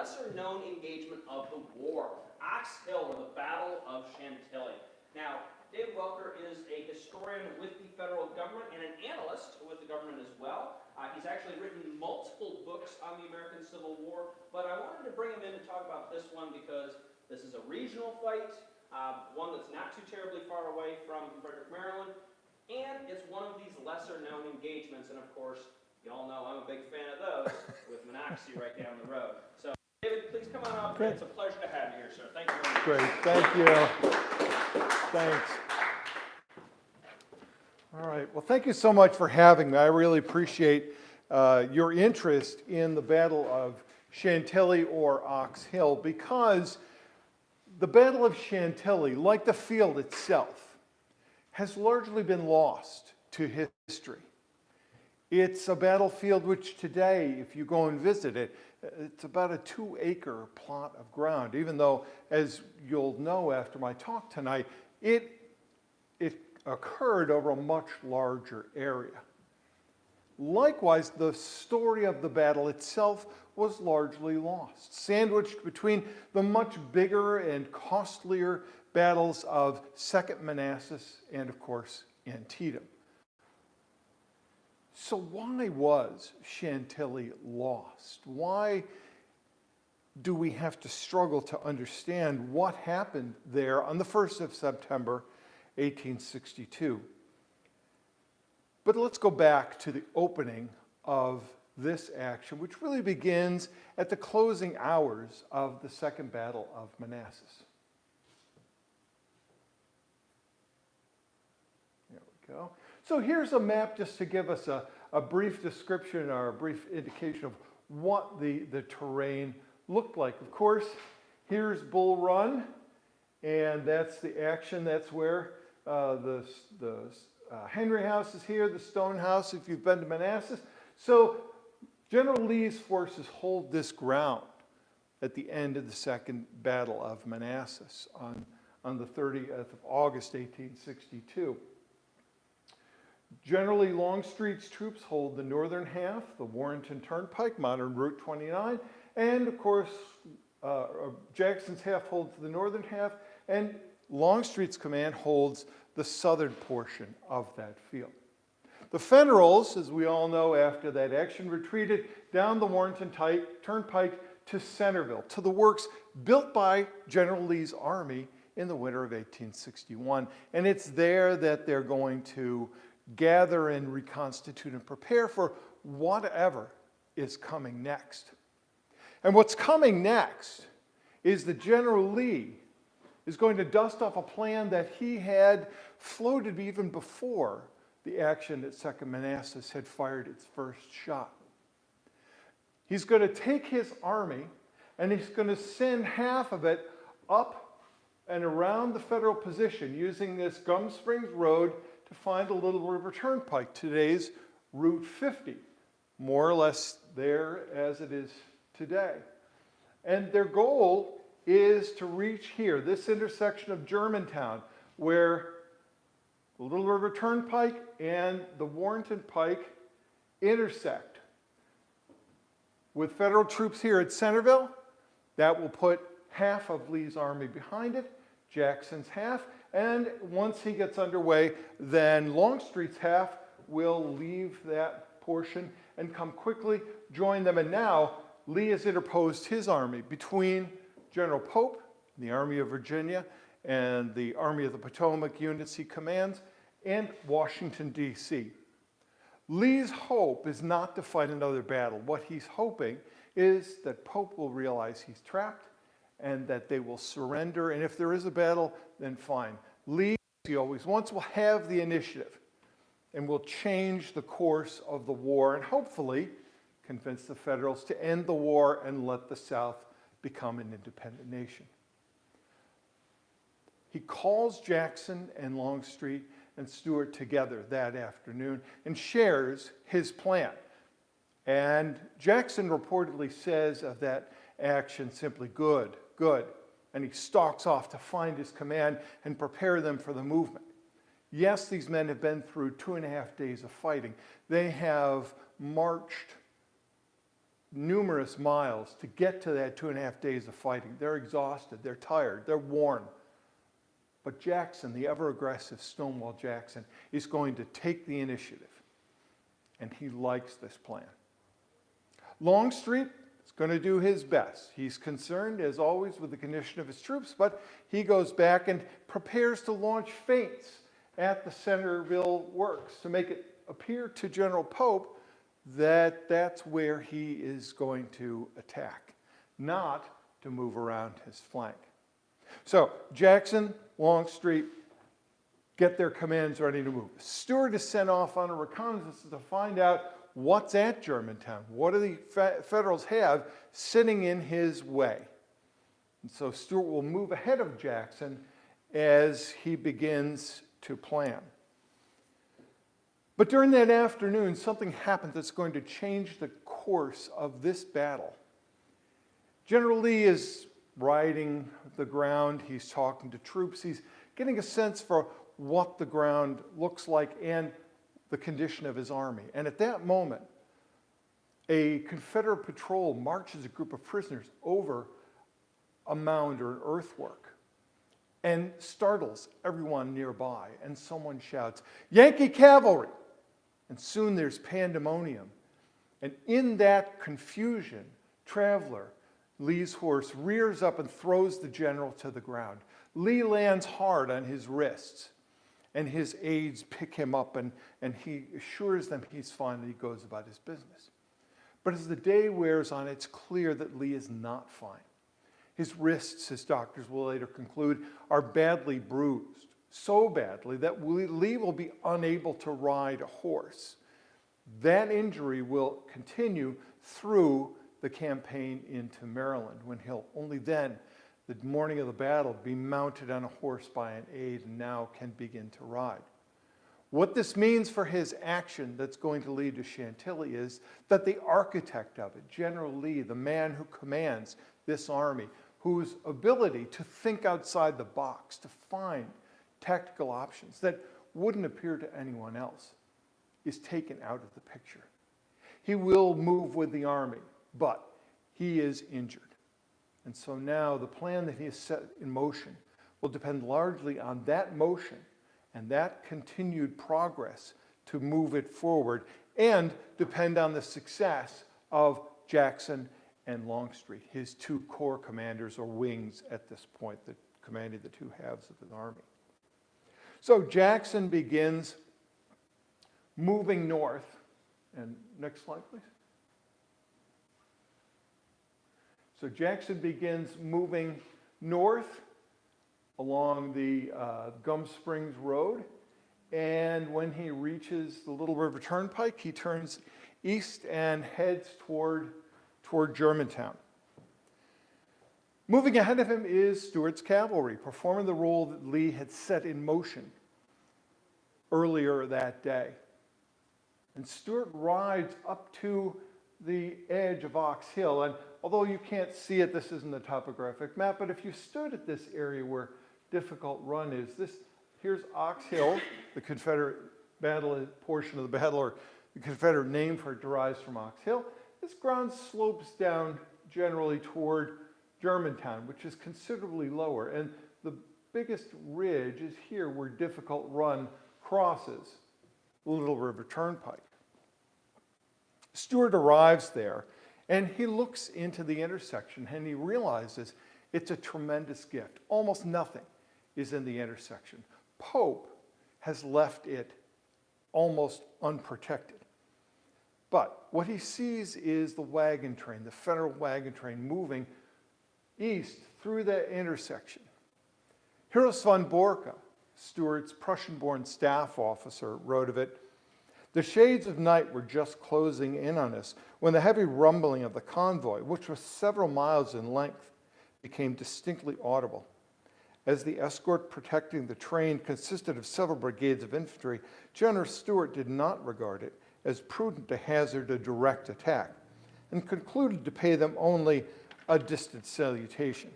lesser-known engagement of the war, Ox Hill, or the Battle of Chantilly. Now, David Welker is a historian with the federal government and an analyst with the government as well. He's actually written multiple books on the American Civil War, but I wanted to bring him in to talk about this one because this is a regional fight, one that's not too terribly far away from Frederick, Maryland, and it's one of these lesser-known engagements, and of course, you all know I'm a big fan of those with Monocacy right down the road. So, David, please come on up. Great. It's a pleasure to have you here, sir. Thank you very much. Great, thank you. Thanks. All right, well, thank you so much for having me. I really appreciate your interest in the Battle of Chantilly or Ox Hill, because the Battle of Chantilly, like the field itself, has largely been lost to history. It's a battlefield which today, if you go and visit it, it's about a 2-acre plot of ground, even though, as you'll know after my talk tonight, it occurred over a much larger area. Likewise, the story of the battle itself was largely lost, sandwiched between the much bigger and costlier battles of Second Manassas and, of course, Antietam. So why was Chantilly lost? Why do we have to struggle to understand what happened there on the 1st of September, 1862? But let's go back to the opening of this action, which really begins at the closing hours of the Second Battle of Manassas. There we go. So here's a map just to give us a brief description or a brief indication of what the terrain looked like. Of course, here's Bull Run, and that's the action. That's where the Henry House is here, the Stone House, if you've been to Manassas. So General Lee's forces hold this ground at the end of the Second Battle of Manassas on the 30th of August, 1862. Generally, Longstreet's troops hold the northern half, the Warrenton Turnpike, modern Route 29, and of course, Jackson's half holds the northern half, and Longstreet's command holds the southern portion of that field. The Federals, as we all know after that action, retreated down the Warrenton Turnpike to Centerville, to the works built by General Lee's army in the winter of 1861. And it's there that they're going to gather and reconstitute and prepare for whatever is coming next. And what's coming next is that General Lee is going to dust off a plan that he had floated even before the action at Second Manassas had fired its first shot. He's going to take his army and he's going to send half of it up and around the Federal position using this Gum Springs Road to find the Little River Turnpike, today's Route 50, more or less there as it is today. And their goal is to reach here, this intersection of Germantown, where the Little River Turnpike and the Warrenton Pike intersect. With Federal troops here at Centerville, that will put half of Lee's army behind it, Jackson's half, and once he gets underway, then Longstreet's half will leave that portion and come quickly, join them. And now Lee has interposed his army between General Pope, the Army of Virginia, and the Army of the Potomac units he commands, and Washington, D.C. Lee's hope is not to fight another battle. What he's hoping is that Pope will realize he's trapped and that they will surrender. And if there is a battle, then fine. Lee, as he always wants, will have the initiative and will change the course of the war and hopefully convince the Federals to end the war and let the South become an independent nation. He calls Jackson and Longstreet and Stuart together that afternoon and shares his plan. And Jackson reportedly says of that action simply, "Good, good." And he stalks off to find his command and prepare them for the movement. Yes, these men have been through 2.5 days of fighting. They have marched numerous miles to get to that 2.5 days of fighting. They're exhausted, they're tired, they're worn. But Jackson, the ever-aggressive Stonewall Jackson, is going to take the initiative. And he likes this plan. Longstreet is going to do his best. He's concerned, as always, with the condition of his troops, but he goes back and prepares to launch feints at the Centerville works to make it appear to General Pope that that's where he is going to attack, not to move around his flank. So Jackson, Longstreet get their commands ready to move. Stuart is sent off on a reconnaissance to find out what's at Germantown. What do the Federals have sitting in his way? And so Stuart will move ahead of Jackson as he begins to plan. But during that afternoon, something happens that's going to change the course of this battle. General Lee is riding the ground. He's talking to troops. He's getting a sense for what the ground looks like and the condition of his army. And at that moment, a Confederate patrol marches a group of prisoners over a mound or an earthwork and startles everyone nearby. And someone shouts, "Yankee cavalry!" And soon there's pandemonium. And in that confusion, Traveler, Lee's horse, rears up and throws the general to the ground. Lee lands hard on his wrists, and his aides pick him up, and he assures them he's fine, and he goes about his business. But as the day wears on, it's clear that Lee is not fine. His wrists, his doctors will later conclude, are badly bruised, so badly that Lee will be unable to ride a horse. That injury will continue through the campaign into Maryland, when he'll only then, the morning of the battle, be mounted on a horse by an aide and now can begin to ride. What this means for his action that's going to lead to Chantilly is that the architect of it, General Lee, the man who commands this army, whose ability to think outside the box, to find tactical options that wouldn't appear to anyone else, is taken out of the picture. He will move with the army, but he is injured. And so now the plan that he has set in motion will depend largely on that motion and that continued progress to move it forward, and depend on the success of Jackson and Longstreet, his two corps commanders or wings at this point that commanded the two halves of the army. So Jackson begins moving north. And next slide, please. So Jackson begins moving north along the Gum Springs Road. And when he reaches the Little River Turnpike, he turns east and heads toward Germantown. Moving ahead of him is Stuart's cavalry, performing the role that Lee had set in motion earlier that day. And Stuart rides up to the edge of Ox Hill, and although you can't see it, this isn't a topographic map, but if you stood at this area where Difficult Run is, here's Ox Hill, the Confederate battle portion of the battle, or the Confederate name for it derives from Ox Hill. This ground slopes down generally toward Germantown, which is considerably lower, and the biggest ridge is here where Difficult Run crosses the Little River Turnpike. Stuart arrives there, and he looks into the intersection, and he realizes it's a tremendous gift. Almost nothing is in the intersection. Pope has left it almost unprotected. But what he sees is the wagon train, the Federal wagon train, moving east through that intersection. Heros von Borka, Stuart's Prussian-born staff officer, wrote of it, "The shades of night were just closing in on us when the heavy rumbling of the convoy, which was several miles in length, became distinctly audible. As the escort protecting the train consisted of several brigades of infantry, General Stuart did not regard it as prudent to hazard a direct attack, and concluded to pay them only a distant salutation."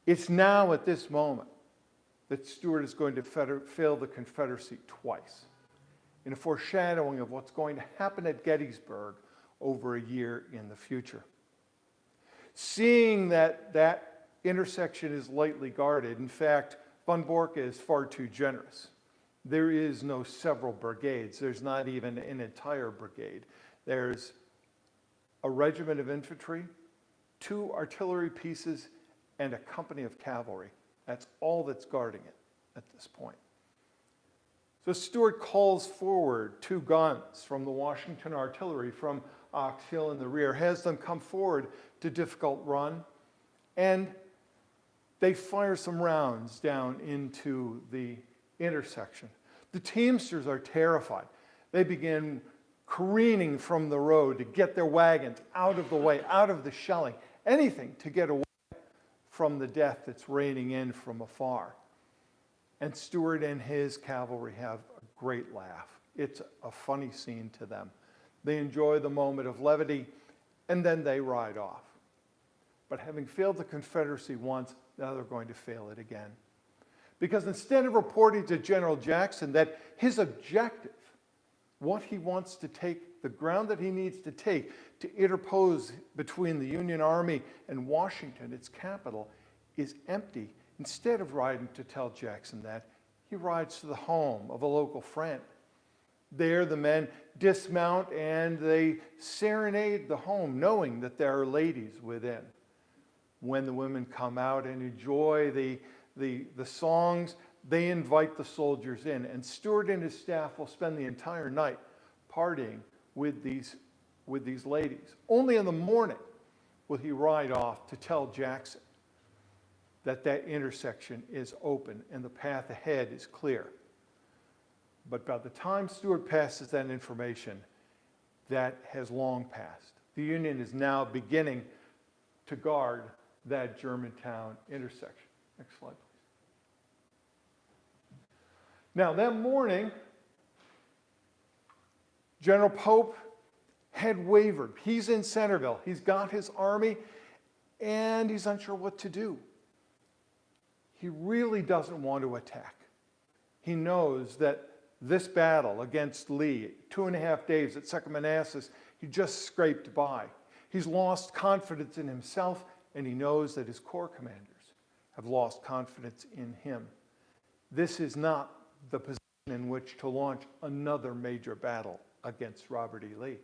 It's now at this moment that Stuart is going to fail the Confederacy twice, in a foreshadowing of what's going to happen at Gettysburg over a year in the future. Seeing that that intersection is lightly guarded, in fact, von Borcke is far too generous. There is no several brigades. There's not even an entire brigade. There's a regiment of infantry, 2 artillery pieces, and a company of cavalry. That's all that's guarding it at this point. So Stuart calls forward 2 guns from the Washington artillery from Ox Hill in the rear, has them come forward to Difficult Run, and they fire some rounds down into the intersection. The Teamsters are terrified. They begin careening from the road to get their wagons out of the way, out of the shelling, anything to get away from the death that's raining in from afar. And Stuart and his cavalry have a great laugh. It's a funny scene to them. They enjoy the moment of levity, and then they ride off. But having failed the Confederacy once, now they're going to fail it again. Because instead of reporting to General Jackson that his objective, what he wants to take, the ground that he needs to take to interpose between the Union Army and Washington, its capital, is empty, instead of riding to tell Jackson that, he rides to the home of a local friend. There, the men dismount and they serenade the home, knowing that there are ladies within. When the women come out and enjoy the songs, they invite the soldiers in, and Stuart and his staff will spend the entire night partying with these ladies. Only in the morning will he ride off to tell Jackson that that intersection is open and the path ahead is clear. But by the time Stuart passes that information, that has long passed. The Union is now beginning to guard that Germantown intersection. Next slide, please. Now, that morning, General Pope had wavered. He's in Centerville. He's got his army, and he's unsure what to do. He really doesn't want to attack. He knows that this battle against Lee, 2.5 days at Second Manassas, he just scraped by. He's lost confidence in himself, and he knows that his corps commanders have lost confidence in him. This is not the position in which to launch another major battle against Robert E. Lee.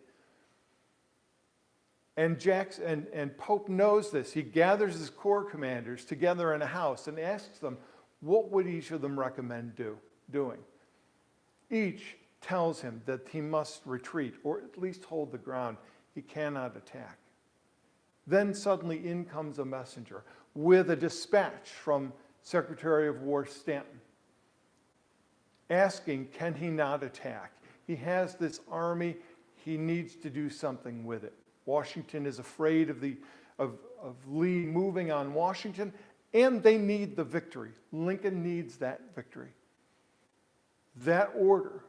And Pope knows this. He gathers his corps commanders together in a house and asks them, what would each of them recommend doing? Each tells him that he must retreat, or at least hold the ground. He cannot attack. Then suddenly in comes a messenger with a dispatch from Secretary of War Stanton, asking, can he not attack? He has this army, he needs to do something with it. Washington is afraid of Lee moving on Washington, and they need the victory. Lincoln needs that victory. That order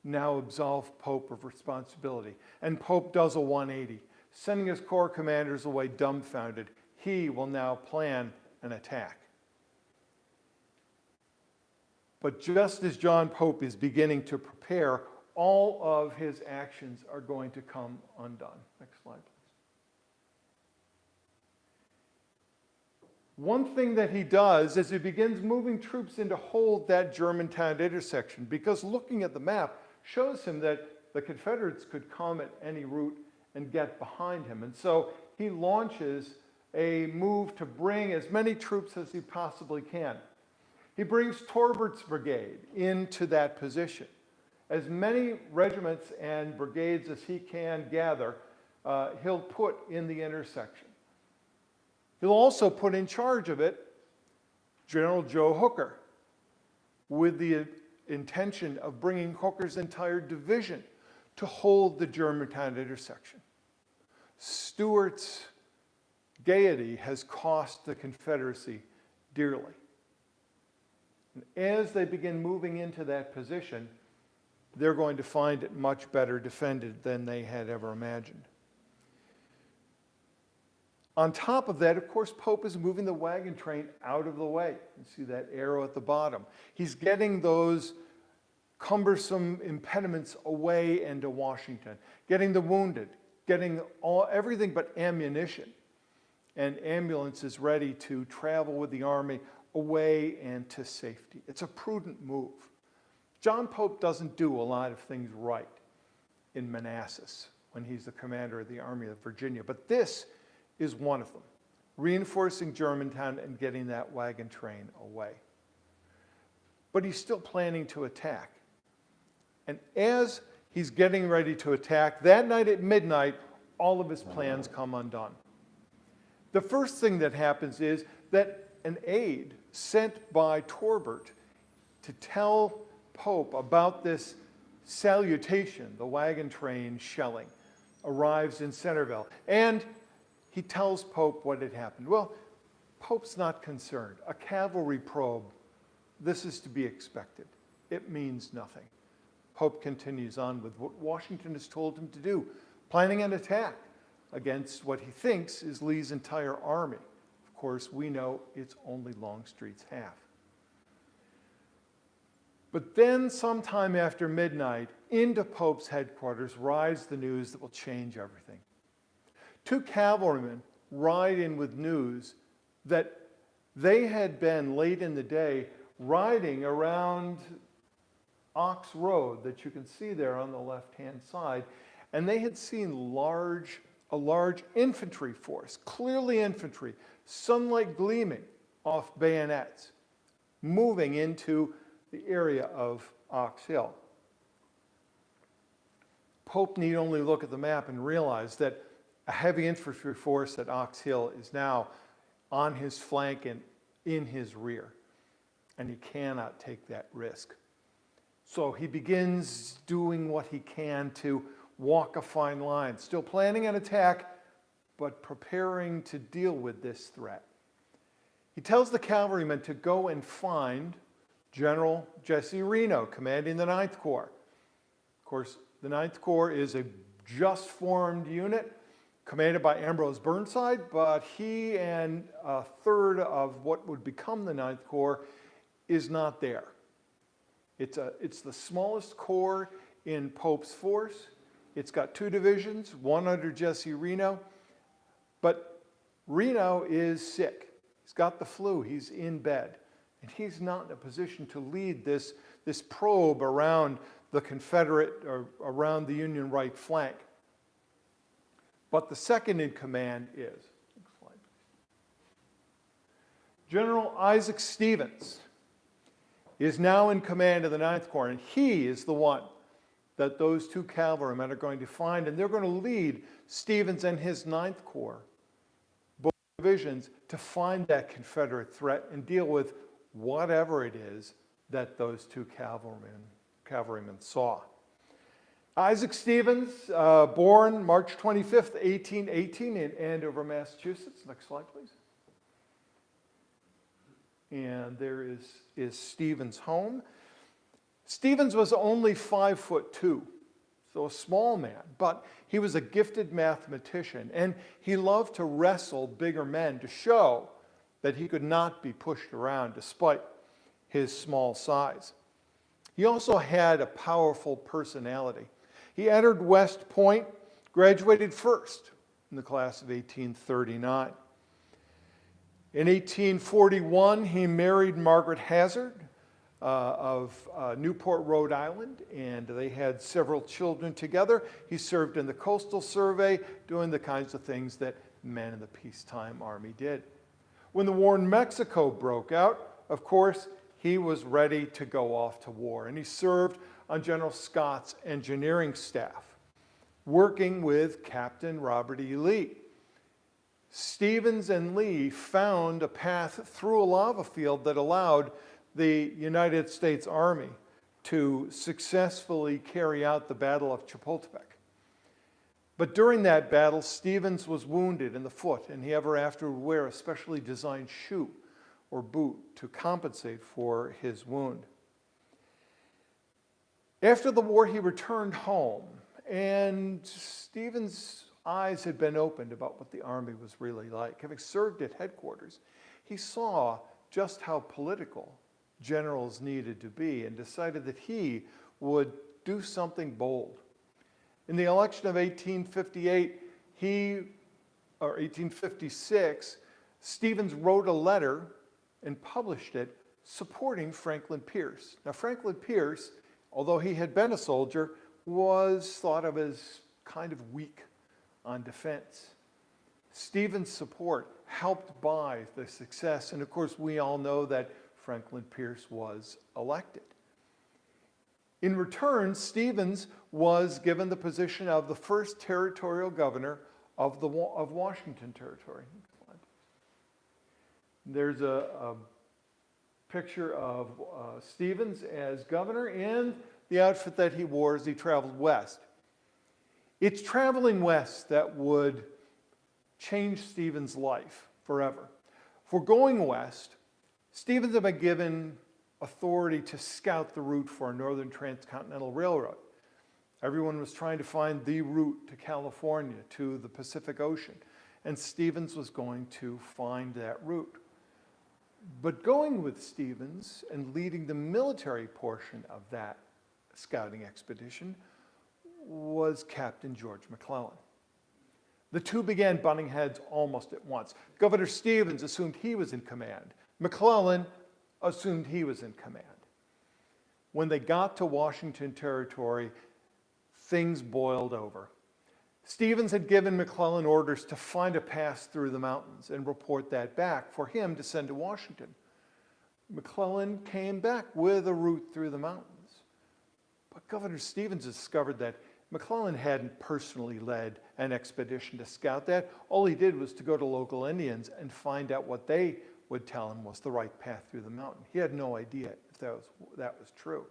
now absolved Pope of responsibility, and Pope does a 180, sending his corps commanders away dumbfounded. He will now plan an attack. But just as John Pope is beginning to prepare, all of his actions are going to come undone. Next slide, please. One thing that he does is he begins moving troops in to hold that Germantown intersection, because looking at the map shows him that the Confederates could come at any route and get behind him. And so he launches a move to bring as many troops as he possibly can. He brings Torbert's brigade into that position. As many regiments and brigades as he can gather, he'll put in the intersection. He'll also put in charge of it General Joe Hooker, with the intention of bringing Hooker's entire division to hold the Germantown intersection. Stuart's gaiety has cost the Confederacy dearly. And as they begin moving into that position, they're going to find it much better defended than they had ever imagined. On top of that, of course, Pope is moving the wagon train out of the way. You see that arrow at the bottom. He's getting those cumbersome impediments away into Washington, getting the wounded, getting everything but ammunition and ambulances ready to travel with the army away and to safety. It's a prudent move. John Pope doesn't do a lot of things right in Manassas when he's the commander of the Army of Virginia, but this is one of them, reinforcing Germantown and getting that wagon train away. But he's still planning to attack. And as he's getting ready to attack, that night at midnight, all of his plans come undone. The first thing that happens is that an aide sent by Torbert to tell Pope about this salutation, the wagon train shelling, arrives in Centerville. And he tells Pope what had happened. Well, Pope's not concerned. A cavalry probe, this is to be expected. It means nothing. Pope continues on with what Washington has told him to do, planning an attack against what he thinks is Lee's entire army. Of course, we know it's only Longstreet's half. But then, sometime after midnight, into Pope's headquarters rides the news that will change everything. Two cavalrymen ride in with news that they had been, late in the day, riding around Ox Road that you can see there on the left-hand side, and they had seen a large infantry force, clearly infantry, sunlight gleaming off bayonets, moving into the area of Ox Hill. Pope need only look at the map and realize that a heavy infantry force at Ox Hill is now on his flank and in his rear, and he cannot take that risk. So he begins doing what he can to walk a fine line, still planning an attack, but preparing to deal with this threat. He tells the cavalrymen to go and find General Jesse Reno, commanding the Ninth Corps. Of course, the Ninth Corps is a just formed unit commanded by Ambrose Burnside, but he and a third of what would become the Ninth Corps is not there. It's the smallest corps in Pope's force. It's got two divisions, one under Jesse Reno, but Reno is sick. He's got the flu, he's in bed, and he's not in a position to lead this probe around the Confederate, or around the Union right flank. But the second in command is, next slide, General Isaac Stevens is now in command of the Ninth Corps, and he is the one that those two cavalrymen are going to find, and they're going to lead Stevens and his Ninth Corps, both divisions, to find that Confederate threat and deal with whatever it is that those two cavalrymen saw. Isaac Stevens, born March 25th, 1818 in Andover, Massachusetts. Next slide, please. And there is Stevens' home. Stevens was only 5'2", so a small man, but he was a gifted mathematician, and he loved to wrestle bigger men to show that he could not be pushed around despite his small size. He also had a powerful personality. He entered West Point, graduated first in the class of 1839. In 1841, he married Margaret Hazard of Newport, Rhode Island, and they had several children together. He served in the Coastal Survey, doing the kinds of things that men in the peacetime army did. When the war in Mexico broke out, of course, he was ready to go off to war, and he served on General Scott's engineering staff, working with Captain Robert E. Lee. Stevens and Lee found a path through a lava field that allowed the United States Army to successfully carry out the Battle of Chapultepec. But during that battle, Stevens was wounded in the foot, and he ever after would wear a specially designed shoe or boot to compensate for his wound. After the war, he returned home, and Stevens' eyes had been opened about what the Army was really like. Having served at headquarters, he saw just how political generals needed to be and decided that he would do something bold. In the election of 1858, or 1856, Stevens wrote a letter and published it supporting Franklin Pierce. Now, Franklin Pierce, although he had been a soldier, was thought of as kind of weak on defense. Stevens' support helped buy the success, and of course, we all know that Franklin Pierce was elected. In return, Stevens was given the position of the first territorial governor of Washington Territory. There's a picture of Stevens as governor and the outfit that he wore as he traveled west. It's traveling west that would change Stevens' life forever. For going west, Stevens had been given authority to scout the route for a northern transcontinental railroad. Everyone was trying to find the route to California, to the Pacific Ocean, and Stevens was going to find that route. But going with Stevens and leading the military portion of that scouting expedition was Captain George McClellan. The two began butting heads almost at once. Governor Stevens assumed he was in command. McClellan assumed he was in command. When they got to Washington Territory, things boiled over. Stevens had given McClellan orders to find a pass through the mountains and report that back for him to send to Washington. McClellan came back with a route through the mountains. But Governor Stevens discovered that McClellan hadn't personally led an expedition to scout that. All he did was to go to local Indians and find out what they would tell him was the right path through the mountain. He had no idea if that was true.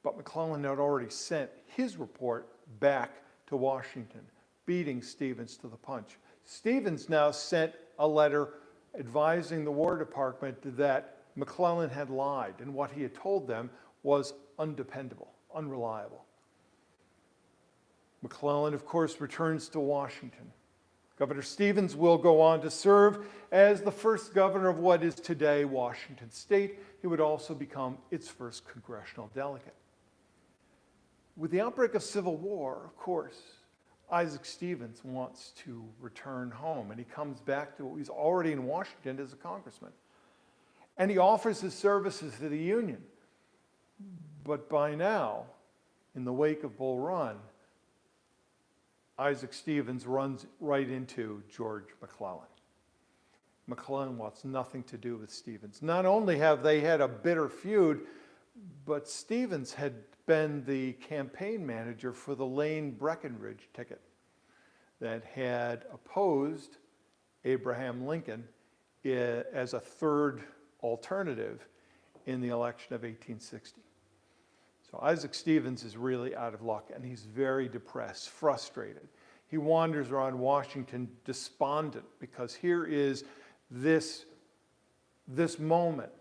But McClellan had already sent his report back to Washington, beating Stevens to the punch. Stevens now sent a letter advising the War Department that McClellan had lied and what he had told them was undependable, unreliable. McClellan, of course, returns to Washington. Governor Stevens will go on to serve as the first governor of what is today Washington State. He would also become its first congressional delegate. With the outbreak of Civil War, of course, Isaac Stevens wants to return home, and he comes back to, he's already in Washington as a congressman. And he offers his services to the Union. But by now, in the wake of Bull Run, Isaac Stevens runs right into George McClellan. McClellan wants nothing to do with Stevens. Not only have they had a bitter feud, but Stevens had been the campaign manager for the Lane Breckinridge ticket that had opposed Abraham Lincoln as a third alternative in the election of 1860. So Isaac Stevens is really out of luck, and he's very depressed, frustrated. He wanders around Washington despondent because here is this moment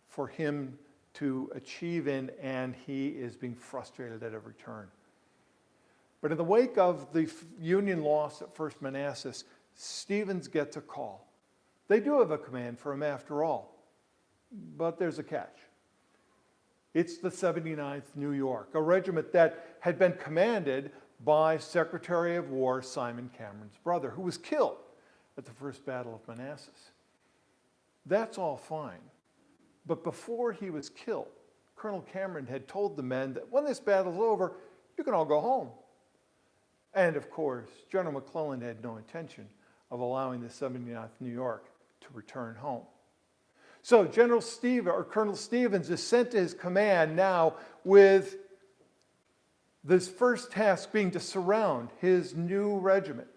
for him to achieve in, and he is being frustrated at every turn. But in the wake of the Union loss at First Manassas, Stevens gets a call. They do have a command for him after all, but there's a catch. It's the 79th New York, a regiment that had been commanded by Secretary of War Simon Cameron's brother, who was killed at the First Battle of Manassas. That's all fine. But before he was killed, Colonel Cameron had told the men that when this battle's over, you can all go home. And of course, General McClellan had no intention of allowing the 79th New York to return home. So Colonel Stevens is sent to his command now with this first task being to surround his new regiment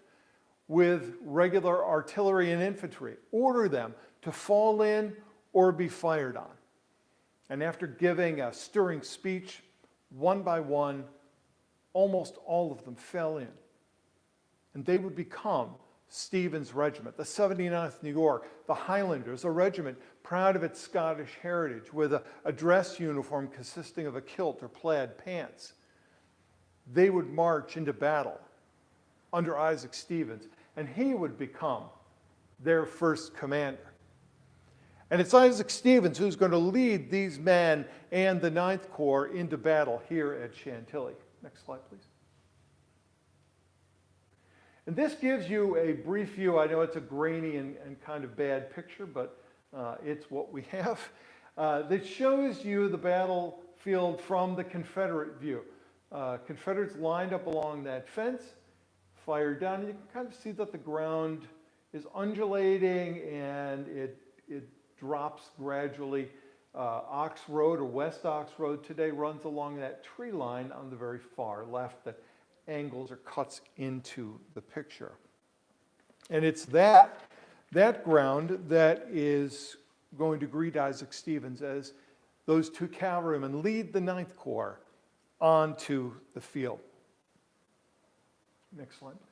with regular artillery and infantry, order them to fall in or be fired on. And after giving a stirring speech, one by one, almost all of them fell in. And they would become Stevens' regiment, the 79th New York, the Highlanders, a regiment proud of its Scottish heritage with a dress uniform consisting of a kilt or plaid pants. They would march into battle under Isaac Stevens, and he would become their first commander. And it's Isaac Stevens who's going to lead these men and the Ninth Corps into battle here at Chantilly. Next slide, please. And this gives you a brief view. I know it's a grainy and kind of bad picture, but it's what we have. That shows you the battlefield from the Confederate view. Confederates lined up along that fence, fired down, and you can kind of see that the ground is undulating and it drops gradually. Ox Road, or West Ox Road today, runs along that tree line on the very far left that angles or cuts into the picture. And it's that ground that is going to greet Isaac Stevens as those two cavalrymen lead the Ninth Corps onto the field. Next slide, please.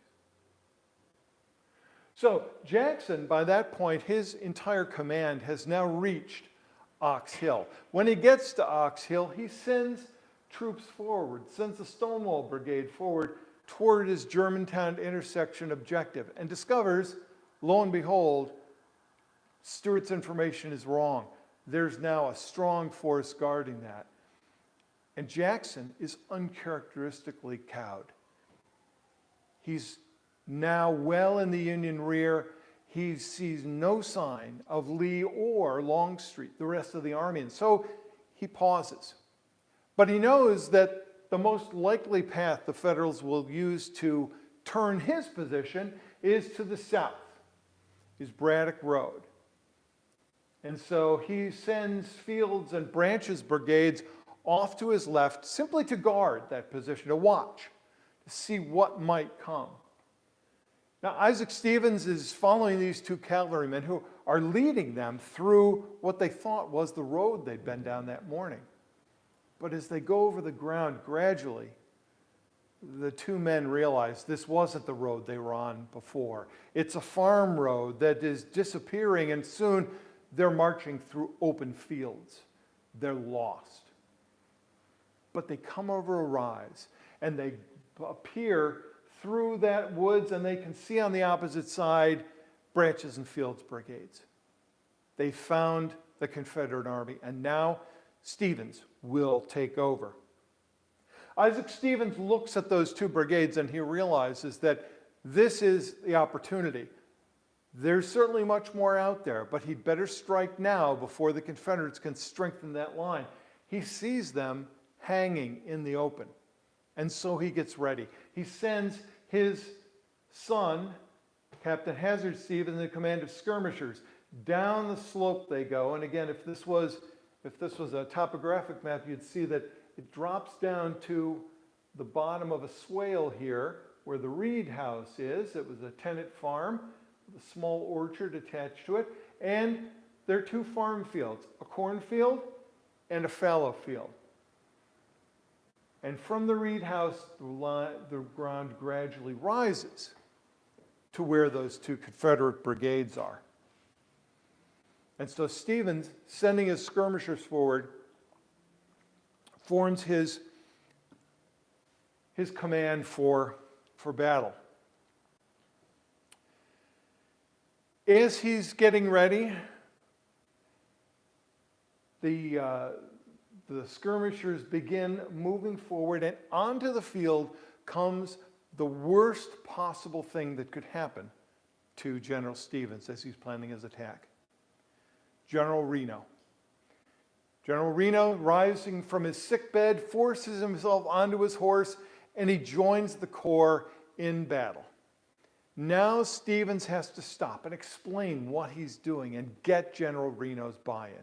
So Jackson, by that point, his entire command has now reached Ox Hill. When he gets to Ox Hill, he sends troops forward, sends the Stonewall Brigade forward toward his Germantown intersection objective, and discovers, lo and behold, Stuart's information is wrong. There's now a strong force guarding that. And Jackson is uncharacteristically cowed. He's now well in the Union rear. He sees no sign of Lee or Longstreet, the rest of the army, and so he pauses. But he knows that the most likely path the Federals will use to turn his position is to the south, is Braddock Road. And so he sends Fields and Branch's brigades off to his left simply to guard that position, to watch, to see what might come. Now, Isaac Stevens is following these two cavalrymen who are leading them through what they thought was the road they'd been down that morning. But as they go over the ground gradually, the two men realize this wasn't the road they were on before. It's a farm road that is disappearing, and soon they're marching through open fields. They're lost. But they come over a rise, and they appear through that woods, and they can see on the opposite side Branch's and Fields' brigades. They found the Confederate army, and now Stevens will take over. Isaac Stevens looks at those two brigades and he realizes that this is the opportunity. There's certainly much more out there, but he'd better strike now before the Confederates can strengthen that line. He sees them hanging in the open, and so he gets ready. He sends his son, Captain Hazard Stevens, in command of skirmishers. Down the slope they go, and again, if this was a topographic map, you'd see that it drops down to the bottom of a swale here where the Reed House is. It was a tenant farm with a small orchard attached to it. And there are two farm fields, a cornfield and a fallow field. And from the Reed House, the ground gradually rises to where those two Confederate brigades are. And so Stevens, sending his skirmishers forward, forms his command for battle. As he's getting ready, the skirmishers begin moving forward, and onto the field comes the worst possible thing that could happen to General Stevens as he's planning his attack. General Reno. General Reno, rising from his sickbed, forces himself onto his horse, and he joins the Corps in battle. Now Stevens has to stop and explain what he's doing and get General Reno's buy-in.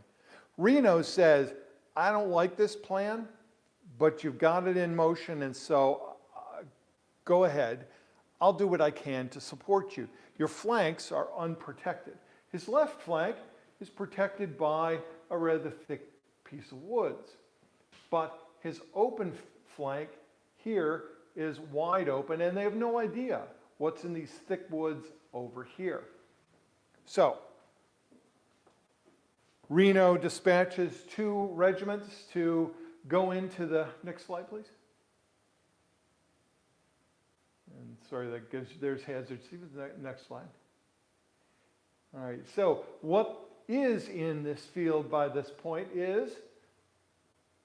Reno says, I don't like this plan, but you've got it in motion, and so go ahead. I'll do what I can to support you. Your flanks are unprotected. His left flank is protected by a rather thick piece of woods, but his open flank here is wide open, and they have no idea what's in these thick woods over here. So Reno dispatches two regiments to go into the, next slide please. And sorry, that gives, there's Hazard Stevens, next slide. All right, so what is in this field by this point is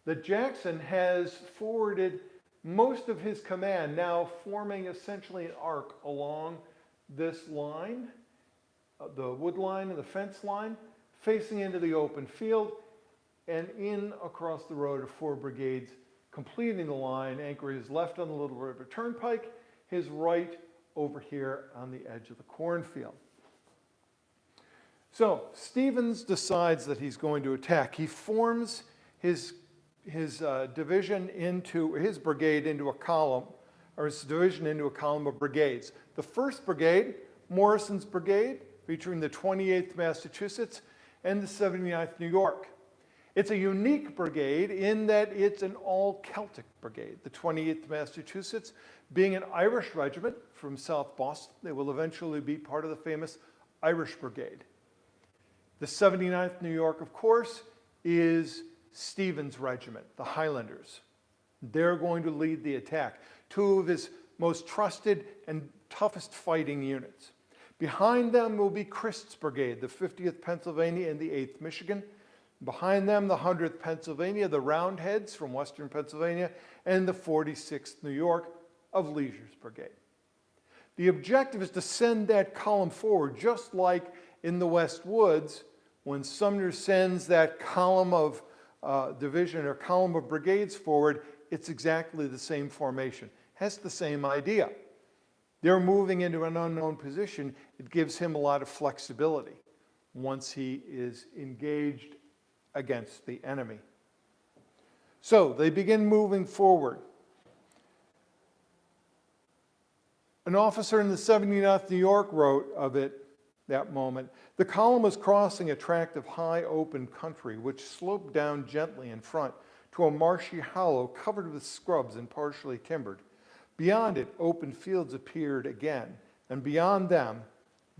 that Jackson has forwarded most of his command now forming essentially an arc along this line, the wood line and the fence line, facing into the open field, and in across the road are 4 brigades, completing the line, anchoring his left on the Little River Turnpike, his right over here on the edge of the cornfield. So Stevens decides that he's going to attack. He forms his division into, his brigade into a column, or his division into a column of brigades. The 1st Brigade, Morrison's brigade, featuring the 28th Massachusetts and the 79th New York. It's a unique brigade in that it's an all-Celtic brigade. The 28th Massachusetts being an Irish regiment from South Boston. They will eventually be part of the famous Irish Brigade. The 79th New York, of course, is Stevens' regiment, the Highlanders. They're going to lead the attack. 2 of his most trusted and toughest fighting units. Behind them will be Christ's brigade, the 50th Pennsylvania and the 8th Michigan. Behind them, the 100th Pennsylvania, the Roundheads from western Pennsylvania, and the 46th New York of Leisure's brigade. The objective is to send that column forward, just like in the West Woods, when Sumner sends that column of division or column of brigades forward, it's exactly the same formation. Has the same idea. They're moving into an unknown position. It gives him a lot of flexibility once he is engaged against the enemy. So they begin moving forward. An officer in the 79th New York wrote of it that moment, "The column was crossing a tract of high open country which sloped down gently in front to a marshy hollow covered with scrubs and partially timbered. Beyond it, open fields appeared again, and beyond them,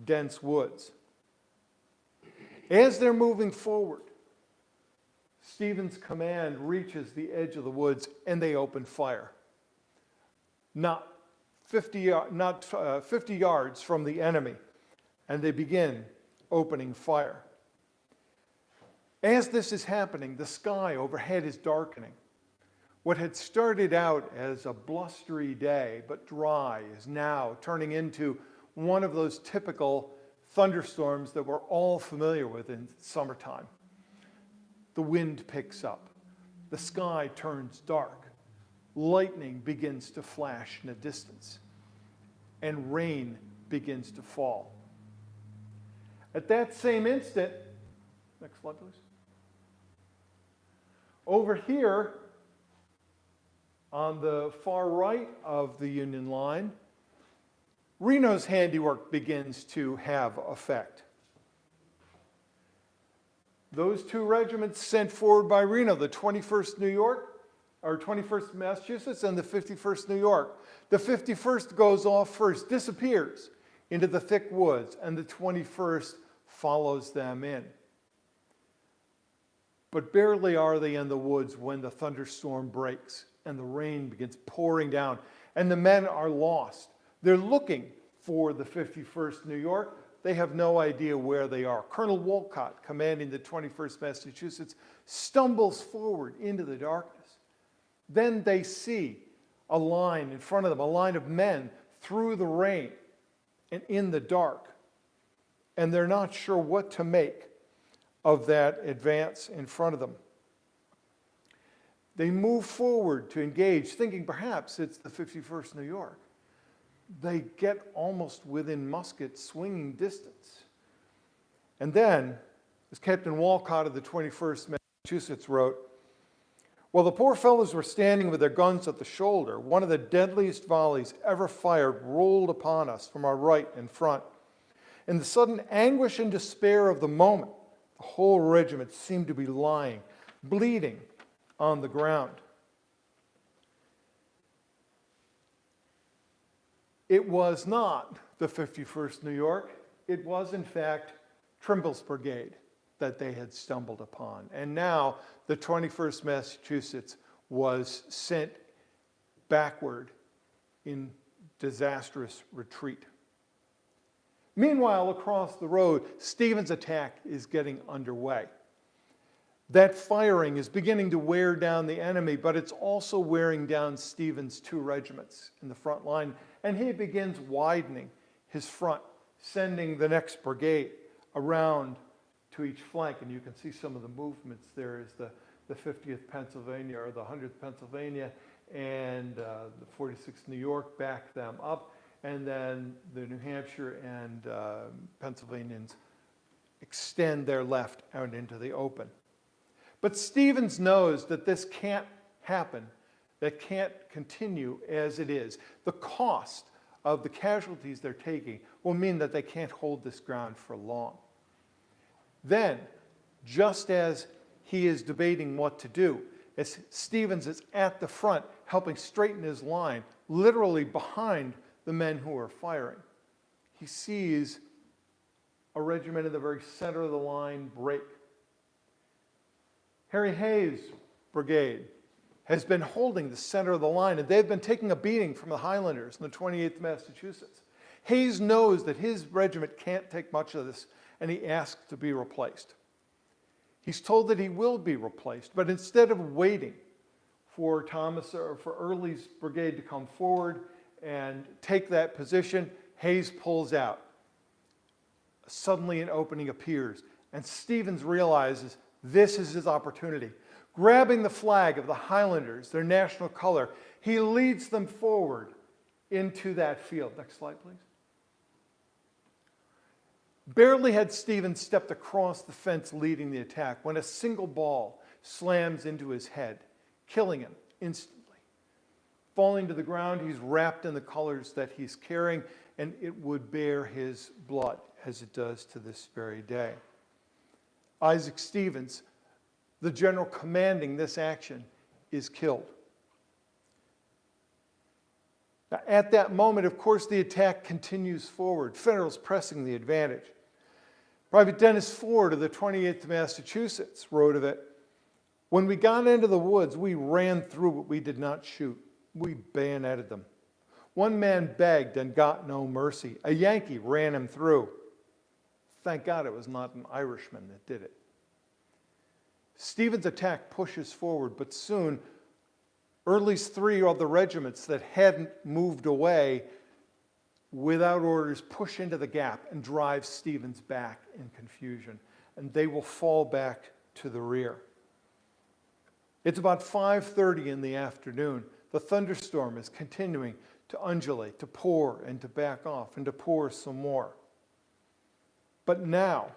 dense woods." As they're moving forward, Stevens' command reaches the edge of the woods and they open fire. Not 50 yards from the enemy, and they begin opening fire. As this is happening, the sky overhead is darkening. What had started out as a blustery day, but dry, is now turning into one of those typical thunderstorms that we're all familiar with in summertime. The wind picks up. The sky turns dark. Lightning begins to flash in the distance. And rain begins to fall. At that same instant, next slide please. Over here, on the far right of the Union line, Reno's handiwork begins to have effect. Those 2 regiments sent forward by Reno, the 21st New York, or 21st Massachusetts and the 51st New York. The 51st goes off first, disappears into the thick woods, and the 21st follows them in. But barely are they in the woods when the thunderstorm breaks and the rain begins pouring down, and the men are lost. They're looking for the 51st New York. They have no idea where they are. Colonel Wolcott, commanding the 21st Massachusetts, stumbles forward into the darkness. Then they see a line in front of them, a line of men through the rain and in the dark. And they're not sure what to make of that advance in front of them. They move forward to engage, thinking perhaps it's the 51st New York. They get almost within musket swinging distance. And then, as Captain Walcott of the 21st Massachusetts wrote, "While the poor fellows were standing with their guns at the shoulder, one of the deadliest volleys ever fired rolled upon us from our right and front. In the sudden anguish and despair of the moment, the whole regiment seemed to be lying, bleeding on the ground." It was not the 51st New York. It was, in fact, Trimble's brigade that they had stumbled upon. And now the 21st Massachusetts was sent backward in disastrous retreat. Meanwhile, across the road, Stevens' attack is getting underway. That firing is beginning to wear down the enemy, but it's also wearing down Stephen's 2 regiments in the front line, and he begins widening his front, sending the next brigade around to each flank. And you can see some of the movements there as the 50th Pennsylvania or the 100th Pennsylvania and the 46th New York back them up, and then the New Hampshire and Pennsylvanians extend their left out into the open. But Stevens knows that this can't happen, that can't continue as it is. The cost of the casualties they're taking will mean that they can't hold this ground for long. Then, just as he is debating what to do, as Stevens is at the front helping straighten his line, literally behind the men who are firing, he sees a regiment in the very center of the line break. Harry Hayes' brigade has been holding the center of the line, and they've been taking a beating from the Highlanders in the 28th Massachusetts. Hayes knows that his regiment can't take much of this, and he asks to be replaced. He's told that he will be replaced, but instead of waiting for Thomas or for Early's brigade to come forward and take that position, Hayes pulls out. Suddenly an opening appears, and Stevens realizes this is his opportunity. Grabbing the flag of the Highlanders, their national color, he leads them forward into that field. Next slide, please. Barely had Stevens stepped across the fence leading the attack when a single ball slams into his head, killing him instantly. Falling to the ground, he's wrapped in the colors that he's carrying, and it would bear his blood, as it does to this very day. Isaac Stevens, the general commanding this action, is killed. Now, at that moment, of course, the attack continues forward. Federals pressing the advantage. Private Dennis Ford of the 28th Massachusetts wrote of it, "When we got into the woods, we ran through, but we did not shoot. We bayoneted them. One man begged and got no mercy. A Yankee ran him through. Thank God it was not an Irishman that did it." Stevens' attack pushes forward, but soon Early's 3 other regiments that hadn't moved away without orders push into the gap and drive Stevens back in confusion, and they will fall back to the rear. It's about 5:30 in the afternoon. The thunderstorm is continuing to undulate, to pour and to back off, and to pour some more. But now,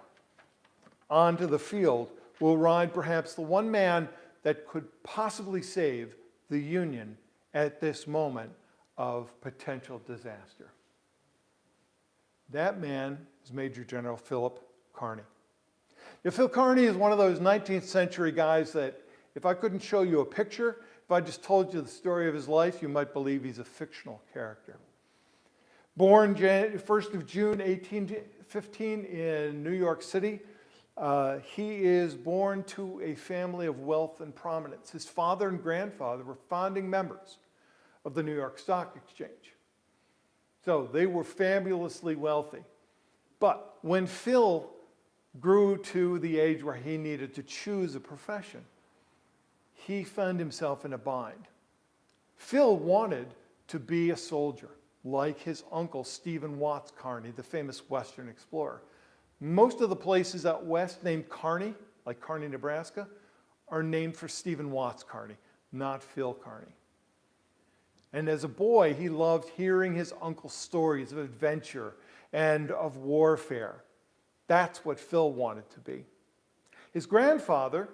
onto the field will ride perhaps the one man that could possibly save the Union at this moment of potential disaster. That man is Major General Philip Kearny. Now, Phil Kearny is one of those 19th century guys that if I couldn't show you a picture, if I just told you the story of his life, you might believe he's a fictional character. Born 1st of June 1815 in New York City, he is born to a family of wealth and prominence. His father and grandfather were founding members of the New York Stock Exchange. So they were fabulously wealthy. But when Phil grew to the age where he needed to choose a profession, he found himself in a bind. Phil wanted to be a soldier, like his uncle Stephen Watts Kearny, the famous Western explorer. Most of the places out west named Kearny, like Kearny, Nebraska, are named for Stephen Watts Kearny, not Phil Kearny. And as a boy, he loved hearing his uncle's stories of adventure and of warfare. That's what Phil wanted to be. His grandfather,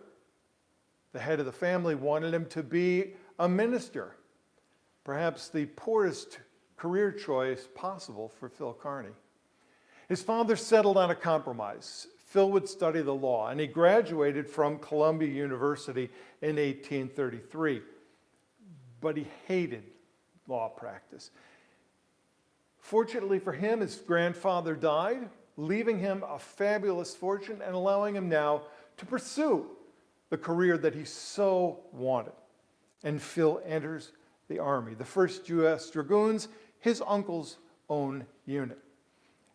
the head of the family, wanted him to be a minister, perhaps the poorest career choice possible for Phil Kearny. His father settled on a compromise. Phil would study the law, and he graduated from Columbia University in 1833. But he hated law practice. Fortunately for him, his grandfather died, leaving him a fabulous fortune and allowing him now to pursue the career that he so wanted. And Phil enters the Army, the 1st U.S. Dragoons, his uncle's own unit.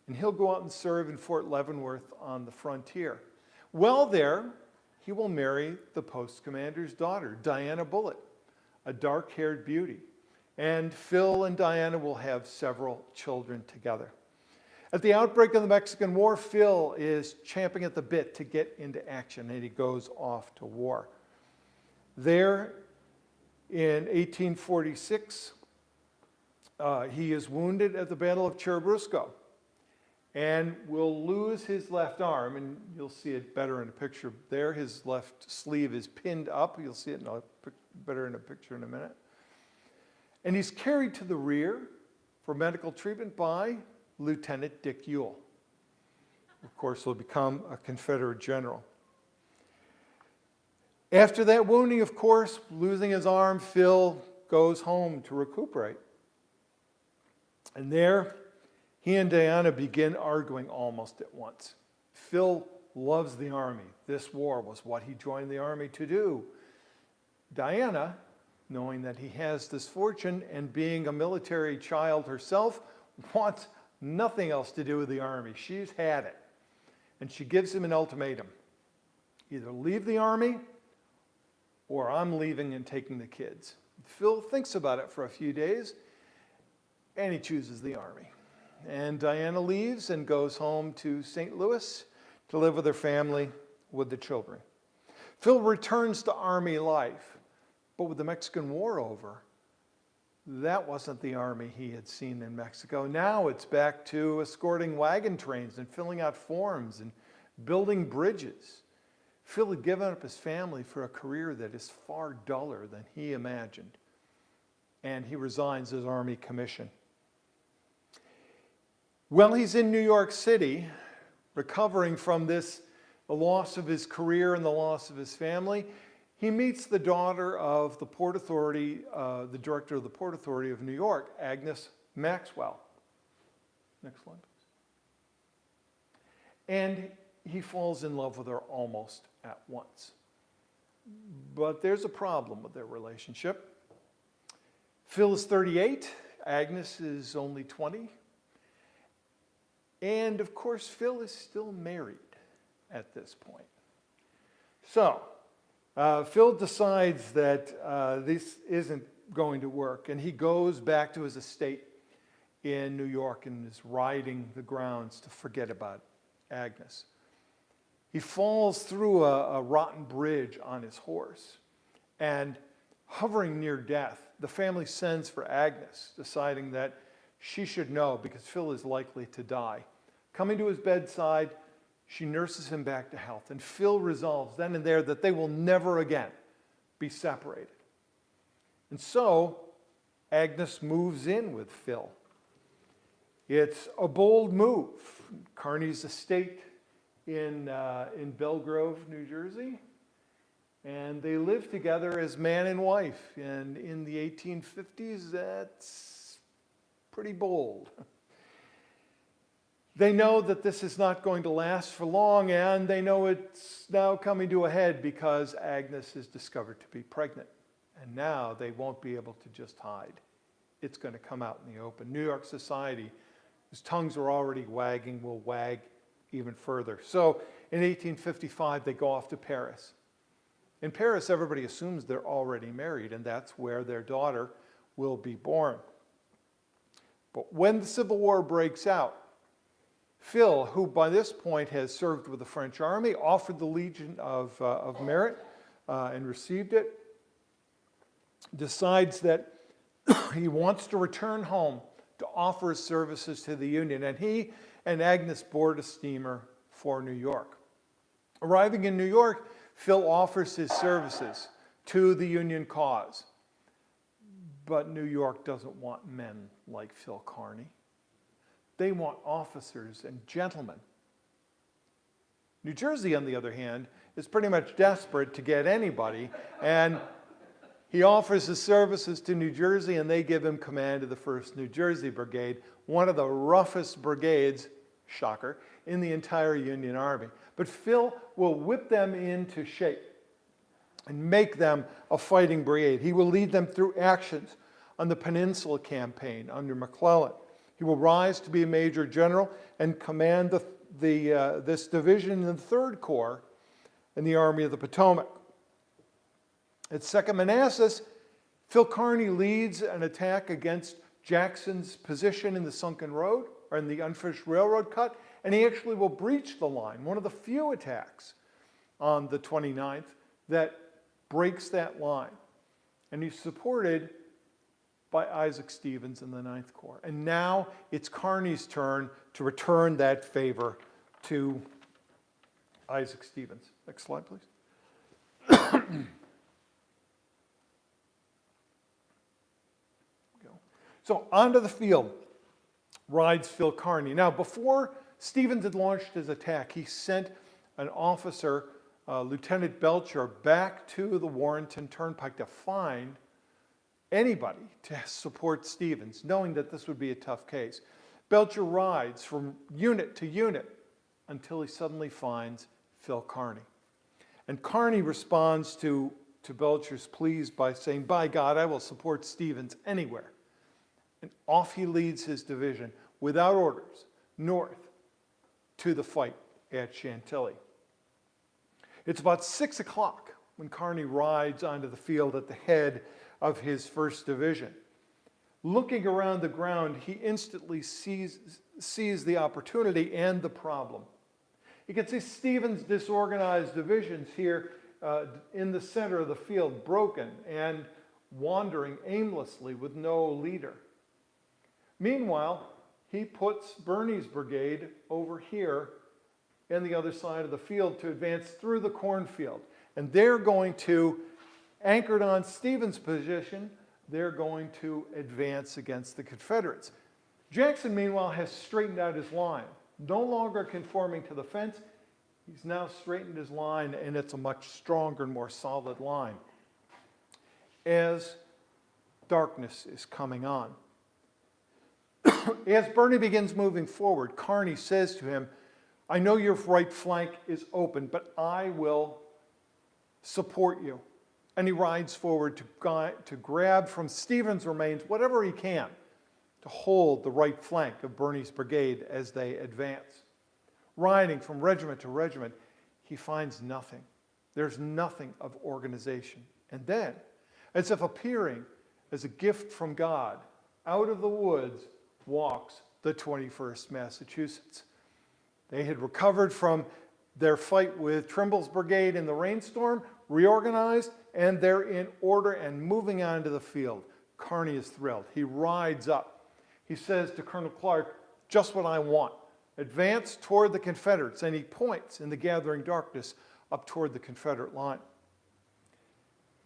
And he'll go out and serve in Fort Leavenworth on the frontier. While there, he will marry the post commander's daughter, Diana Bullitt, a dark-haired beauty. And Phil and Diana will have several children together. At the outbreak of the Mexican War, Phil is champing at the bit to get into action, and he goes off to war. There, in 1846, he is wounded at the Battle of Churubusco and will lose his left arm, and you'll see it better in a picture there. His left sleeve is pinned up. You'll see it better in a picture in a minute. And he's carried to the rear for medical treatment by Lieutenant Dick Ewell. Of course, will become a Confederate general. After that wounding, of course, losing his arm, Phil goes home to recuperate. And there, he and Diana begin arguing almost at once. Phil loves the Army. This war was what he joined the Army to do. Diana, knowing that he has this fortune and being a military child herself, wants nothing else to do with the Army. She's had it. And she gives him an ultimatum. Either leave the Army or I'm leaving and taking the kids. Phil thinks about it for a few days, and he chooses the Army. And Diana leaves and goes home to St. Louis to live with her family, with the children. Phil returns to Army life, but with the Mexican War over, that wasn't the Army he had seen in Mexico. Now it's back to escorting wagon trains and filling out forms and building bridges. Phil had given up his family for a career that is far duller than he imagined, and he resigns his Army commission. While he's in New York City, recovering from the loss of his career and the loss of his family, he meets the daughter of the Port Authority, the director of the Port Authority of New York, Agnes Maxwell. Next slide, please. And he falls in love with her almost at once. But there's a problem with their relationship. Phil is 38, Agnes is only 20. And of course, Phil is still married at this point. So, Phil decides that this isn't going to work, and he goes back to his estate in New York and is riding the grounds to forget about Agnes. He falls through a rotten bridge on his horse, and hovering near death, the family sends for Agnes, deciding that she should know because Phil is likely to die. Coming to his bedside, she nurses him back to health, and Phil resolves then and there that they will kever again be separated. And so, Agnes moves in with Phil. It's a bold move. Kearny's estate in Belgrove, New Jersey, and they live together as man and wife. And in the 1850s, that's pretty bold. They know that this is not going to last for long, and they know it's now coming to a head because Agnes is discovered to be pregnant. And now they won't be able to just hide. It's going to come out in the open. New York society, whose tongues are already wagging, will wag even further. So in 1855, they go off to Paris. In Paris, everybody assumes they're already married, and that's where their daughter will be born. But when the Civil War breaks out, Phil, who by this point has served with the French Army, offered the Legion of Merit and received it, decides that he wants to return home to offer his services to the Union. And he and Agnes board a steamer for New York. Arriving in New York, Phil offers his services to the Union cause. But New York doesn't want men like Phil Kearny. They want officers and gentlemen. New Jersey, on the other hand, is pretty much desperate to get anybody, and he offers his services to New Jersey, and they give him command of the 1st New Jersey Brigade, one of the roughest brigades, shocker, in the entire Union Army. But Phil will whip them into shape and make them a fighting brigade. He will lead them through actions on the Peninsula Campaign under McClellan. He will rise to be a major general and command this division in the 3rd Corps and the Army of the Potomac. At Second Manassas, Phil Kearny leads an attack against Jackson's position in the sunken road, or in the unfinished railroad cut, and he actually will breach the line, one of the few attacks on the 29th that breaks that line. And he's supported by Isaac Stevens in the 9th Corps. And now it's Kearny's turn to return that favor to Isaac Stevens. Next slide, please. So onto the field rides Phil Kearny. Now, before Stevens had launched his attack, he sent an officer, Lieutenant Belcher, back to the Warrenton Turnpike to find anybody to support Stevens, knowing that this would be a tough case. Belcher rides from unit to unit until he suddenly finds Phil Kearny. And Kearny responds to Belcher's pleas by saying, "By God, I will support Stevens anywhere." And off he leads his division without orders north to the fight at Chantilly. It's about 6 o'clock when Kearny rides onto the field at the head of his 1st Division. Looking around the ground, he instantly sees the opportunity and the problem. You can see Stevens' disorganized divisions here in the center of the field, broken and wandering aimlessly with no leader. Meanwhile, he puts Birney's brigade over here in the other side of the field to advance through the cornfield. And they're going to, anchored on Stevens' position, they're going to advance against the Confederates. Jackson, meanwhile, has straightened out his line. No longer conforming to the fence, he's now straightened his line, and it's a much stronger and more solid line. As darkness is coming on, as Birney begins moving forward, Kearny says to him, "I know your right flank is open, but I will support you." And he rides forward to grab from Stevens' remains whatever he can to hold the right flank of Birney's brigade as they advance. Riding from regiment to regiment, he finds nothing. There's nothing of organization. And then, as if appearing as a gift from God, out of the woods walks the 21st Massachusetts. They had recovered from their fight with Trimble's brigade in the rainstorm, reorganized, and they're in order and moving on to the field. Kearny is thrilled. He rides up. He says to Colonel Clark, "Just what I want. Advance toward the Confederates." And he points in the gathering darkness up toward the Confederate line.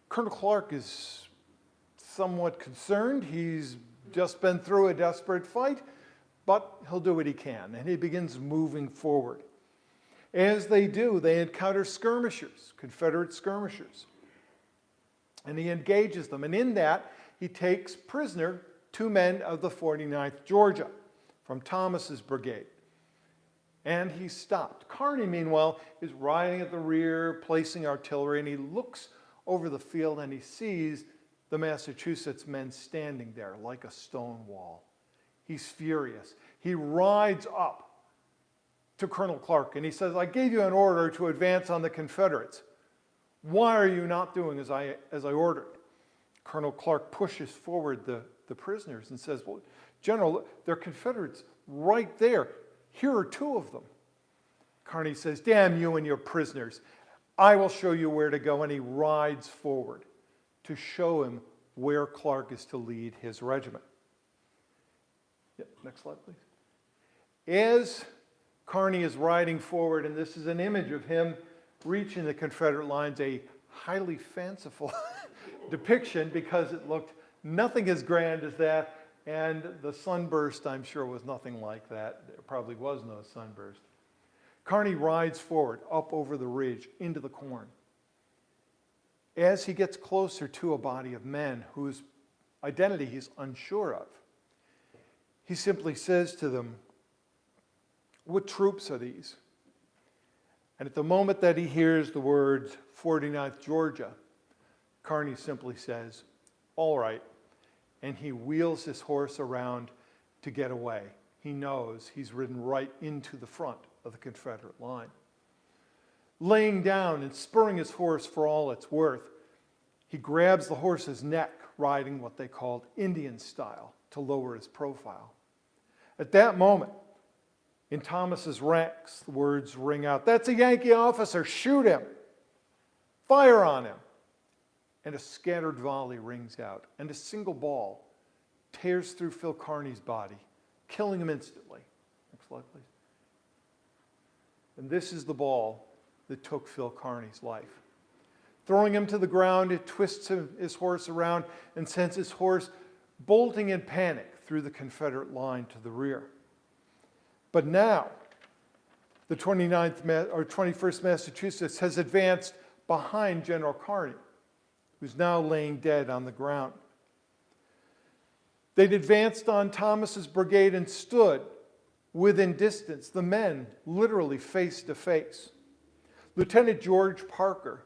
Colonel Clark is somewhat concerned. He's just been through a desperate fight, but he'll do what he can, and he begins moving forward. As they do, they encounter skirmishers, Confederate skirmishers, and he engages them, and in that, he takes prisoner 2 men of the 49th Georgia from Thomas's brigade, and he's stopped. Kearny, meanwhile, is riding at the rear, placing artillery, and he looks over the field and he sees the Massachusetts men standing there like a stone wall. He's furious. He rides up to Colonel Clark and he says, "I gave you an order to advance on the Confederates. Why are you not doing as I ordered?" Colonel Clark pushes forward the prisoners and says, "Well, General, there are Confederates right there. Here are 2 of them." Kearny says, "Damn you and your prisoners. I will show you where to go." And he rides forward to show him where Clark is to lead his regiment. Next slide, please. As Kearny is riding forward, and this is an image of him reaching the Confederate lines, a highly fanciful depiction because it looked nothing as grand as that, and the sunburst, I'm sure, was nothing like that. There probably was no sunburst. Kearny rides forward up over the ridge into the corn. As he gets closer to a body of men whose identity he's unsure of, he simply says to them, "What troops are these?" And at the moment that he hears the words 49th Georgia, Kearny simply says, "All right," and he wheels his horse around to get away. He knows he's ridden right into the front of the Confederate line. laying down and spurring his horse for all it's worth. He grabs the horse's neck, riding what they called Indian style, to lower his profile. At that moment, in Thomas's ranks, the words ring out, "That's a Yankee officer, shoot him! Fire on him!" And a scattered volley rings out, and a single ball tears through Phil Kearny's body, killing him instantly. Next slide, please. And this is the ball that took Phil Kearny's life. Throwing him to the ground, it twists his horse around and sends his horse bolting in panic through the Confederate line to the rear. But now, the 21st Massachusetts has advanced behind General Kearny, who's now laying dead on the ground. They'd advanced on Thomas's brigade and stood within distance, the men literally face to face. Lieutenant George Parker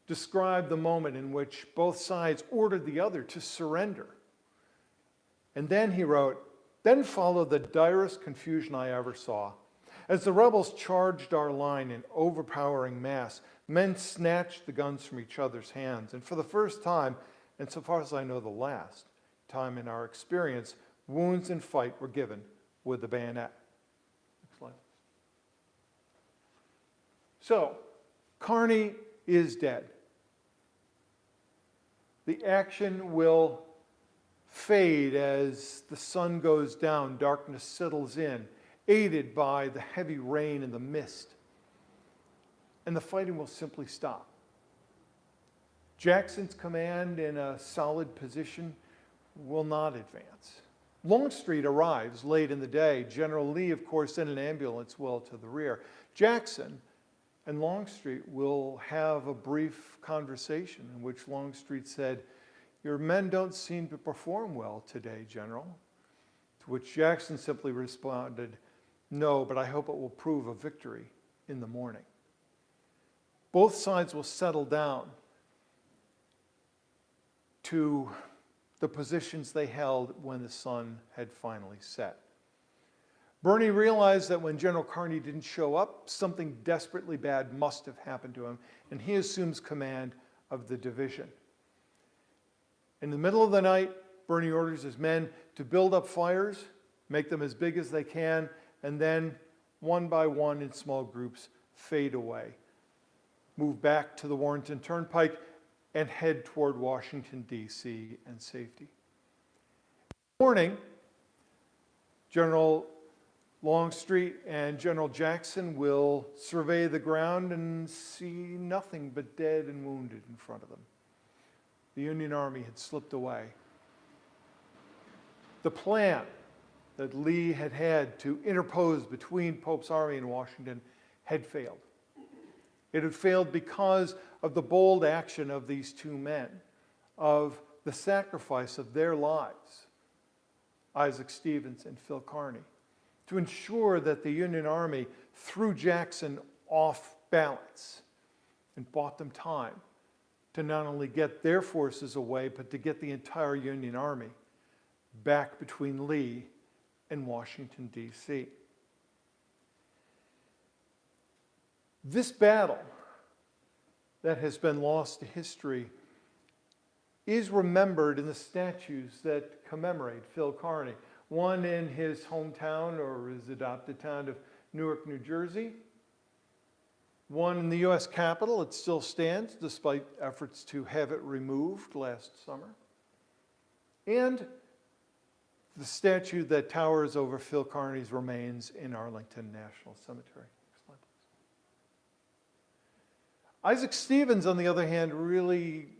described the moment in which both sides ordered the other to surrender. And then he wrote, "Then followed the direst confusion I ever saw. As the rebels charged our line in overpowering mass, men snatched the guns from each other's hands. And for the first time, and so far as I know the last time in our experience, wounds in fight were given with the bayonet." Next slide. So, Kearny is dead. The action will fade as the sun goes down, darkness settles in, aided by the heavy rain and the mist. And the fighting will simply stop. Jackson's command in a solid position will not advance. Longstreet arrives late in the day. General Lee, of course, in an ambulance well to the rear. Jackson and Longstreet will have a brief conversation in which Longstreet said, "Your men don't seem to perform well today, General." To which Jackson simply responded, "No, but I hope it will prove a victory in the morning." Both sides will settle down to the positions they held when the sun had finally set. Birney realized that when General Kearny didn't show up, something desperately bad must have happened to him, and he assumes command of the division. In the middle of the night, Birney orders his men to build up fires, make them as big as they can, and then, one by one in small groups, fade away. Move back to the Warrenton Turnpike and head toward Washington, D.C. and safety. In the morning, General Longstreet and General Jackson will survey the ground and see nothing but dead and wounded in front of them. The Union Army had slipped away. The plan that Lee had had to interpose between Pope's army and Washington had failed. It had failed because of the bold action of these two men, of the sacrifice of their lives, Isaac Stevens and Phil Kearny, to ensure that the Union Army threw Jackson off balance and bought them time to not only get their forces away, but to get the entire Union Army back between Lee and Washington, D.C. This battle that has been lost to history is remembered in the statues that commemorate Phil Kearny. One in his hometown or his adopted town of Newark, New Jersey. One in the U.S. Capitol. It still stands despite efforts to have it removed last summer. And the statue that towers over Phil Kearny's remains in Arlington National Cemetery. Next slide, please. Isaac Stevens, on the other hand, really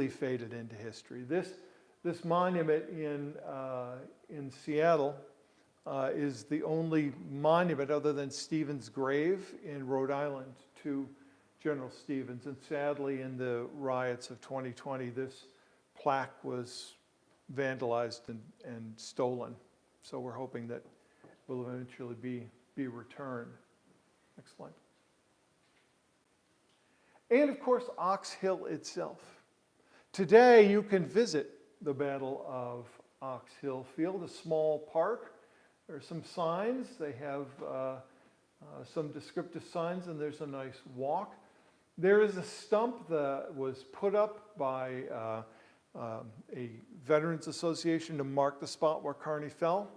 faded into history. This monument in Seattle is the only monument other than Stevens' grave in Rhode Island to General Stevens. And sadly, in the riots of 2020, this plaque was vandalized and stolen. So we're hoping that it will eventually be returned. Next slide. And of course, Ox Hill itself. Today, you can visit the Battle of Ox Hill Field, a small park. There are some signs. They have some descriptive signs, and there's a nice walk. There is a stump that was put up by a Veterans Association to mark the spot where Kearny fell.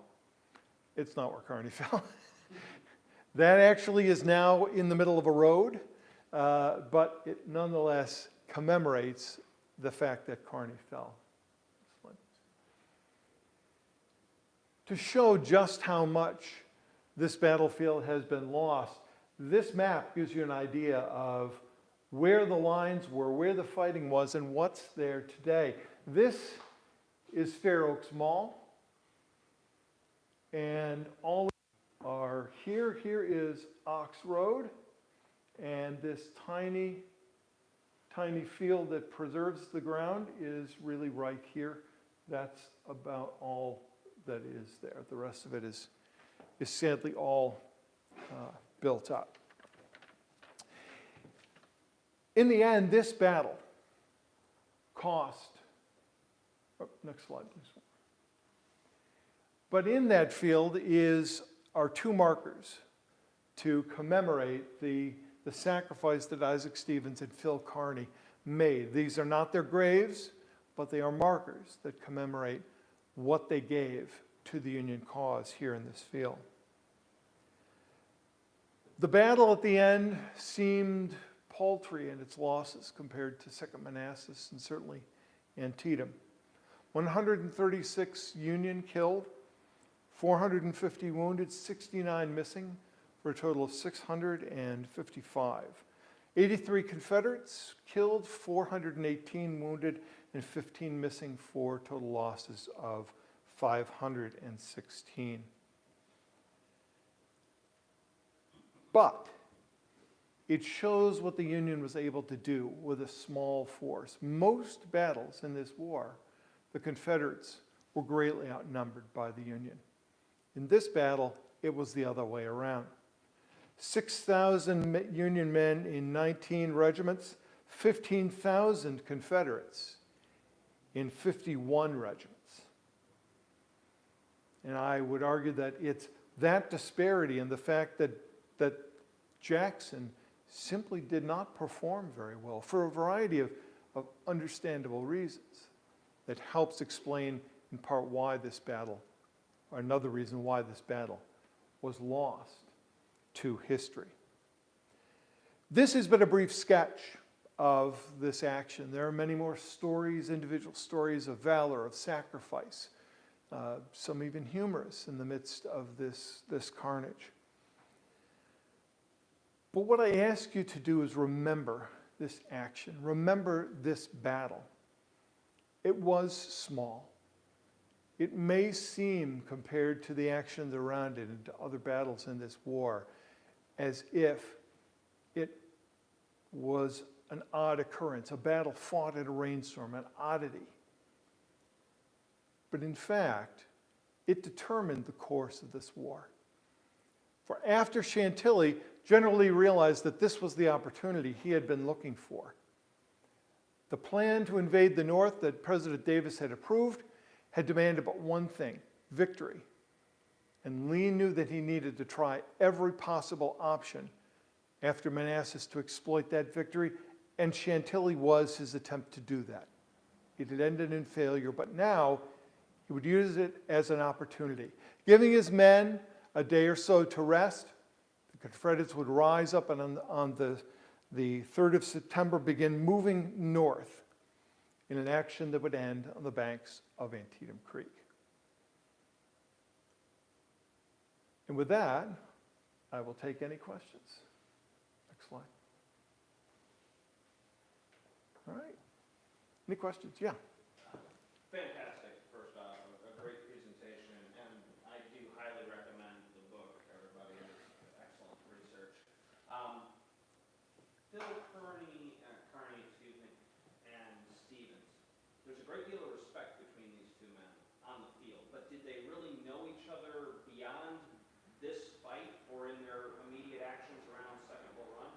It's not where Kearny fell. That actually is now in the middle of a road, but it nonetheless commemorates the fact that Kearny fell. To show just how much this battlefield has been lost, this map gives you an idea of where the lines were, where the fighting was, and what's there today. This is Fair Oaks Mall, and all are here. Here is Ox Road, and this tiny, tiny field that preserves the ground is really right here. That's about all that is there. The rest of it is sadly all built up. In the end, this battle cost, next slide, please. But in that field are two markers to commemorate the sacrifice that Isaac Stevens and Phil Kearny made. These are not their graves, but they are markers that commemorate what they gave to the Union cause here in this field. The battle at the end seemed paltry in its losses compared to Second Manassas and certainly Antietam. 136 Union killed, 450 wounded, 69 missing, for a total of 655. 83 Confederates killed, 418 wounded, and 15 missing, for total losses of 516. But it shows what the Union was able to do with a small force. Most battles in this war, the Confederates were greatly outnumbered by the Union. In this battle, it was the other way around. 6,000 Union men in 19 regiments, 15,000 Confederates in 51 regiments. And I would argue that it's that disparity and the fact that Jackson simply did not perform very well for a variety of understandable reasons that helps explain in part why this battle, or another reason why this battle was lost to history. This has been a brief sketch of this action. There are many more stories, individual stories of valor, of sacrifice, some even humorous in the midst of this carnage. But what I ask you to do is remember this action. Remember this battle. It was small. It may seem, compared to the actions around it and to other battles in this war, as if it was an odd occurrence, a battle fought in a rainstorm, an oddity. But in fact, it determined the course of this war. For after Chantilly, General Lee realized that this was the opportunity he had been looking for. The plan to invade the North that President Davis had approved had demanded but one thing: victory. And Lee knew that he needed to try every possible option after Manassas to exploit that victory, and Chantilly was his attempt to do that. It had ended in failure, but now he would use it as an opportunity. Giving his men a day or so to rest, the Confederates would rise up and on the 3rd of September begin moving north in an action that would end on the banks of Antietam Creek. And with that, I will take any questions. Next slide. All right. Any questions? Yeah. Fantastic. First off, a great presentation, and I do highly recommend the book, everybody. It's excellent research. Phil Kearny, and Stevens. There's a great deal of respect between these two men on the field, but did they really know each other beyond this fight or in their immediate actions around Second Bull Run?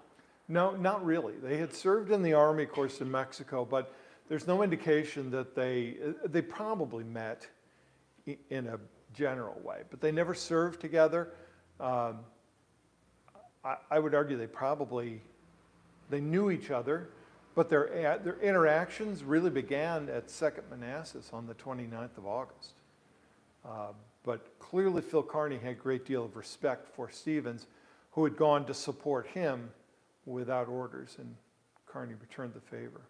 No, not really. They had served in the Army, of course, in Mexico, but there's no indication that they probably met in a general way, but they never served together. I would argue they knew each other, but their interactions really began at Second Manassas on the 29th of August. But clearly Phil Kearny had a great deal of respect for Stevens, who had gone to support him without orders, and Kearny returned the favor.